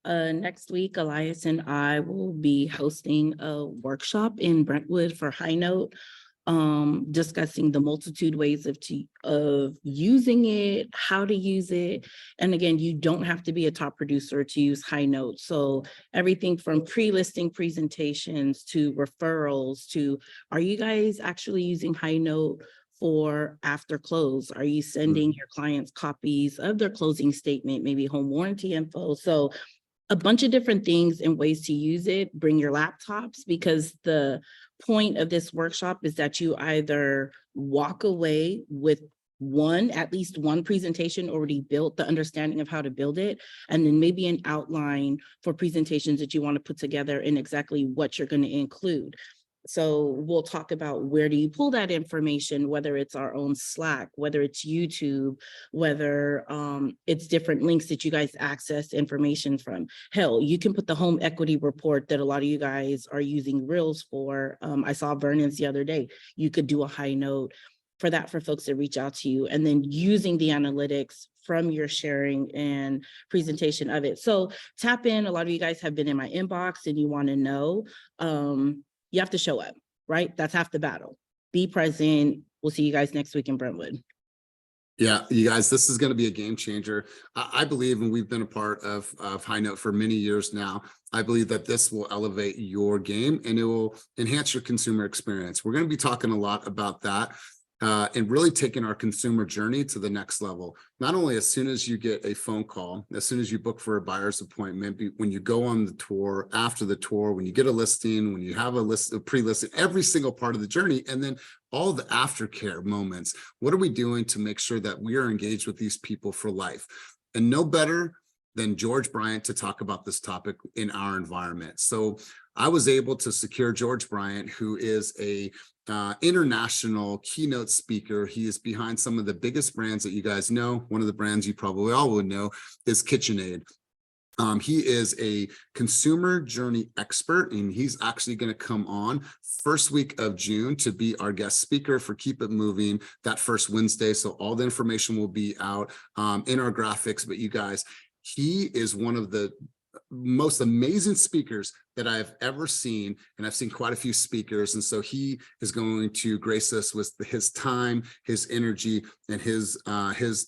T: next week, Elias and I will be hosting a workshop in Brentwood for High Note, discussing the multitude ways of using it, how to use it. And again, you don't have to be a top producer to use High Note. So everything from pre-listing presentations to referrals to, are you guys actually using High Note for after close? Are you sending your clients copies of their closing statement, maybe home warranty info? So a bunch of different things and ways to use it. Bring your laptops, because the point of this workshop is that you either walk away with at least one presentation already built, the understanding of how to build it, and then maybe an outline for presentations that you want to put together and exactly what you're going to include. So we'll talk about, where do you pull that information, whether it's our own Slack, whether it's YouTube, whether it's different links that you guys access information from. Hell, you can put the home equity report that a lot of you guys are using Reels for. I saw Vernon's the other day. You could do a High Note for that, for folks to reach out to you, and then using the analytics from your sharing and presentation of it. So tap in. A lot of you guys have been in my inbox and you want to know. You have to show up, right? That's half the battle. Be present. We'll see you guys next week in Brentwood.
A: Yeah, you guys, this is going to be a game changer. I believe, and we've been a part of High Note for many years now, I believe that this will elevate your game and it will enhance your consumer experience. We're going to be talking a lot about that. And really taking our consumer journey to the next level. Not only as soon as you get a phone call, as soon as you book for a buyer's appointment, when you go on the tour, after the tour, when you get a listing, when you have a pre-listing, every single part of the journey, and then all the aftercare moments. What are we doing to make sure that we are engaged with these people for life? And no better than George Bryant to talk about this topic in our environment. So I was able to secure George Bryant, who is a international keynote speaker. He is behind some of the biggest brands that you guys know. One of the brands you probably all would know is KitchenAid. He is a consumer journey expert, and he's actually going to come on first week of June to be our guest speaker for Keep It Moving that first Wednesday. So all the information will be out in our graphics. But you guys, he is one of the most amazing speakers that I've ever seen, and I've seen quite a few speakers, and so he is going to grace us with his time, his energy, and his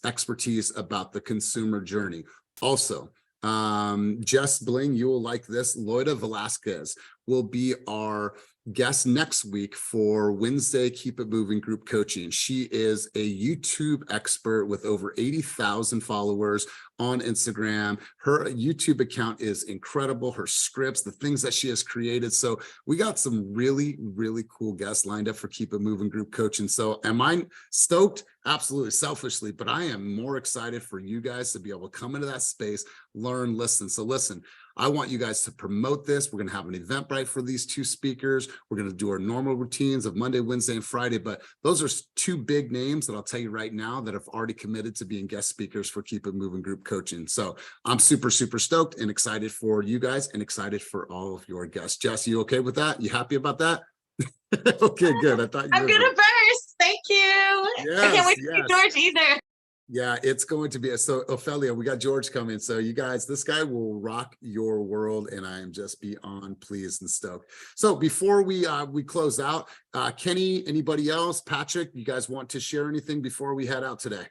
A: expertise about the consumer journey. Also, Jess Bling, you will like this. Loida Velasquez will be our guest next week for Wednesday Keep It Moving group coaching. She is a YouTube expert with over 80,000 followers on Instagram. Her YouTube account is incredible. Her scripts, the things that she has created. So we got some really, really cool guests lined up for Keep It Moving group coaching. So am I stoked? Absolutely, selfishly, but I am more excited for you guys to be able to come into that space, learn, listen. So listen, I want you guys to promote this. We're going to have an Eventbrite for these two speakers. We're going to do our normal routines of Monday, Wednesday, and Friday. But those are two big names that I'll tell you right now that have already committed to being guest speakers for Keep It Moving group coaching. So I'm super, super stoked and excited for you guys and excited for all of your guests. Jess, you okay with that? You happy about that? Okay, good. I thought you
J: I'm
A: were.
J: gonna burst. Thank you. I can't wait to see George either.
A: Yeah, it's going to be. So Ophelia, we got George coming. So you guys, this guy will rock your world, and I am just beyond pleased and stoked. So before we close out, Kenny, anybody else? Patrick, you guys want to share anything before we head out today?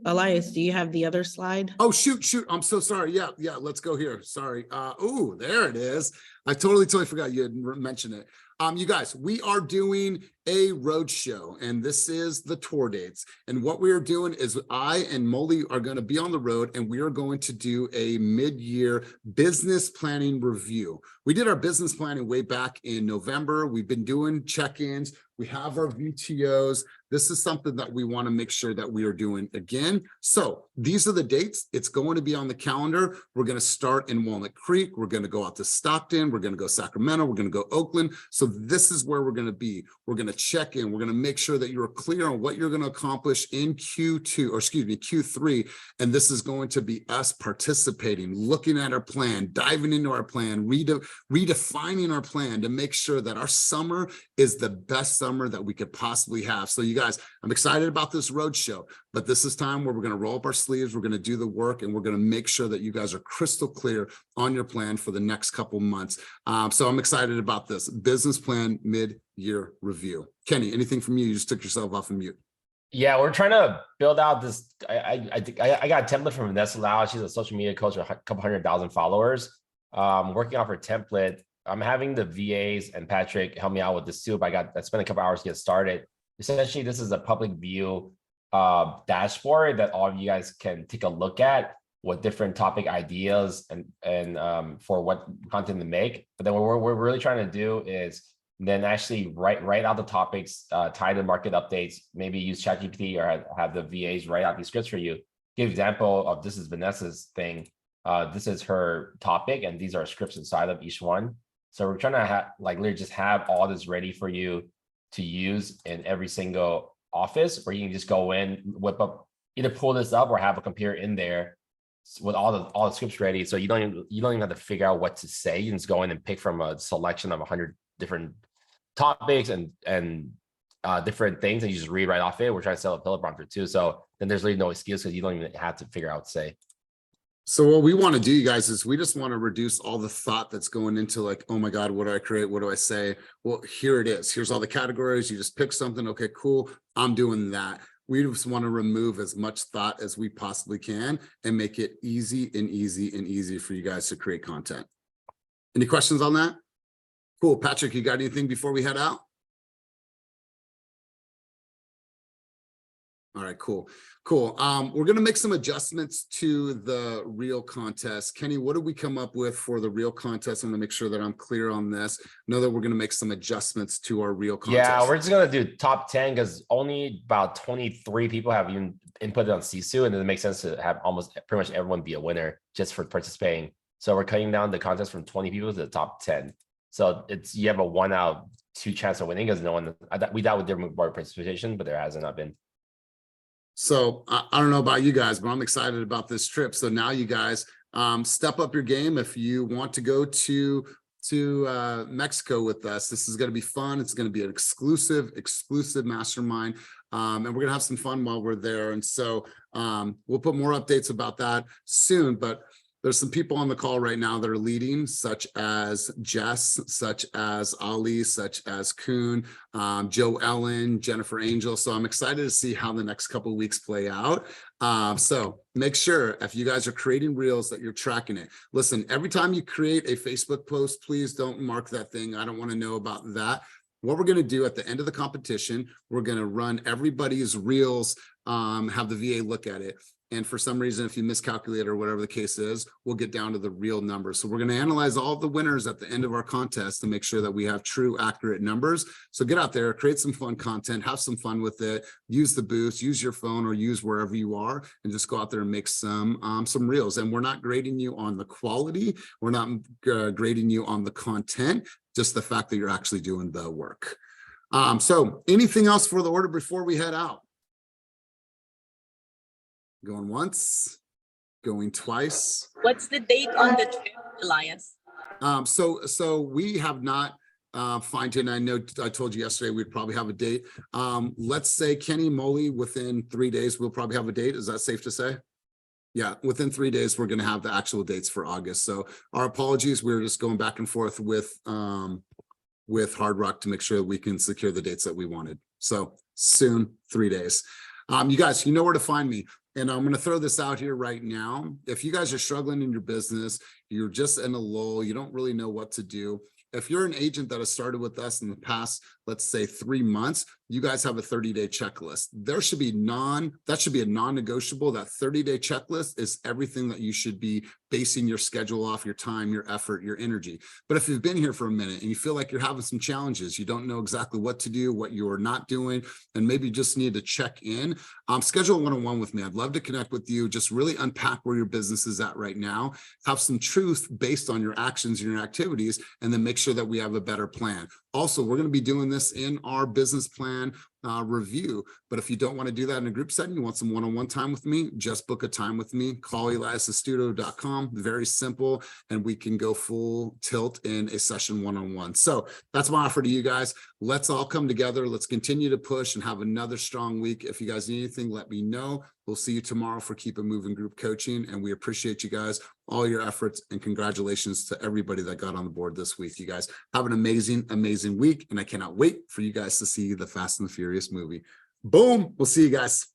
T: Elias, do you have the other slide?
A: Oh, shoot. I'm so sorry. Yeah, let's go here. Sorry. Oh, there it is. I totally forgot you had mentioned it. You guys, we are doing a road show, and this is the tour dates. And what we are doing is I and Molly are going to be on the road, and we are going to do a mid-year business planning review. We did our business planning way back in November. We've been doing check-ins. We have our VTOs. this is something that we want to make sure that we are doing again. So these are the dates. It's going to be on the calendar. We're going to start in Walnut Creek. We're going to go out to Stockton. We're going to go Sacramento. We're going to go Oakland. So this is where we're going to be. We're going to check in. We're going to make sure that you're clear on what you're going to accomplish in Q3. And this is going to be us participating, looking at our plan, diving into our plan, redefining our plan to make sure that our summer is the best summer that we could possibly have. So you guys, I'm excited about this roadshow, but this is time where we're going to roll up our sleeves. We're going to do the work, and we're going to make sure that you guys are crystal clear on your plan for the next couple months. So I'm excited about this business plan mid-year review. Kenny, anything from you? You just took yourself off of mute.
B: Yeah, we're trying to build out this. I got a template from Vanessa Lau. She's a social media coach with a couple 100,000 followers. Working off her template. I'm having the VAs and Patrick help me out with this too. But I spent a couple hours to get started. Essentially, this is a public view dashboard that all of you guys can take a look at with different topic ideas and for what content to make. But then what we're really trying to do is then actually write out the topics, tie the market updates, maybe use ChatGPT or have the VAs write out these scripts for you. Give example of this is Vanessa's thing. This is her topic, and these are scripts inside of each one. So we're trying to literally just have all this ready for you to use in every single office, where you can just go in, whip up, either pull this up or have a computer in there with all the scripts ready. So you don't even have to figure out what to say. You can just go in and pick from a selection of 100 different topics and different things, and you just read right off it. We're trying to sell a teleprompter too. So then there's really no excuse because you don't even have to figure out what to say.
A: So what we want to do, you guys, is we just want to reduce all the thought that's going into like, oh my God, what do I create? What do I say? Well, here it is. Here's all the categories. You just pick something. Okay, cool. I'm doing that. We just want to remove as much thought as we possibly can and make it easy for you guys to create content. Any questions on that? Cool. Patrick, you got anything before we head out? All right, cool. We're going to make some adjustments to the reel contest. Kenny, what did we come up with for the reel contest? I'm going to make sure that I'm clear on this. Know that we're going to make some adjustments to our reel contest.
B: Yeah, we're just going to do top 10 because only about 23 people have even inputted on Sisu, and it makes sense to have almost pretty much everyone be a winner just for participating. So we're cutting down the contest from 20 people to the top 10. So you have a 1 out of 2 chance of winning because no one, we thought with different more participation, but there hasn't not been.
A: So I don't know about you guys, but I'm excited about this trip. So now you guys step up your game. If you want to go to Mexico with us, this is going to be fun. It's going to be an exclusive mastermind. And we're going to have some fun while we're there. And so we'll put more updates about that soon, but there's some people on the call right now that are leading, such as Jess, such as Ali, such as Kuhn, Joe Ellen, Jennifer Angel. So I'm excited to see how the next couple of weeks play out. So make sure if you guys are creating reels that you're tracking it. Listen, every time you create a Facebook post, please don't mark that thing. I don't want to know about that. What we're going to do at the end of the competition, we're going to run everybody's reels, have the VA look at it. And for some reason, if you miscalculate or whatever the case is, we'll get down to the real numbers. So we're going to analyze all of the winners at the end of our contest to make sure that we have true, accurate numbers. So get out there, create some fun content, have some fun with it, use the boost, use your phone or use wherever you are, and just go out there and make some reels. And we're not grading you on the quality. We're not grading you on the content, just the fact that you're actually doing the work. So anything else for the order before we head out? Going once, going twice.
G: What's the date on the trip, Elias?
A: So we have not fine-tuned. I know I told you yesterday we'd probably have a date. Let's say Kenny Moley, within 3 days, we'll probably have a date. Is that safe to say? Yeah, within 3 days, we're going to have the actual dates for August. So our apologies. We're just going back and forth with Hard Rock to make sure we can secure the dates that we wanted. So soon, 3 days. You guys, you know where to find me. And I'm going to throw this out here right now. If you guys are struggling in your business, you're just in a lull, you don't really know what to do. If you're an agent that has started with us in the past, let's say 3 months, you guys have a 30-day checklist. That should be a non-negotiable. That 30-day checklist is everything that you should be basing your schedule off, your time, your effort, your energy. But if you've been here for a minute and you feel like you're having some challenges, you don't know exactly what to do, what you're not doing, and maybe you just need to check in, schedule a one-on-one with me. I'd love to connect with you, just really unpack where your business is at right now, have some truth based on your actions and your activities, and then make sure that we have a better plan. Also, we're going to be doing this in our business plan review. But if you don't want to do that in a group setting, you want some one-on-one time with me, just book a time with me. Call eliasastudio.com. Very simple. And we can go full tilt in a session one-on-one. So that's my offer to you guys. Let's all come together. Let's continue to push and have another strong week. If you guys need anything, let me know. We'll see you tomorrow for Keep It Moving group coaching. And we appreciate you guys, all your efforts, and congratulations to everybody that got on the board this week. You guys have an amazing, amazing week. And I cannot wait for you guys to see the Fast and the Furious movie. Boom. We'll see you guys.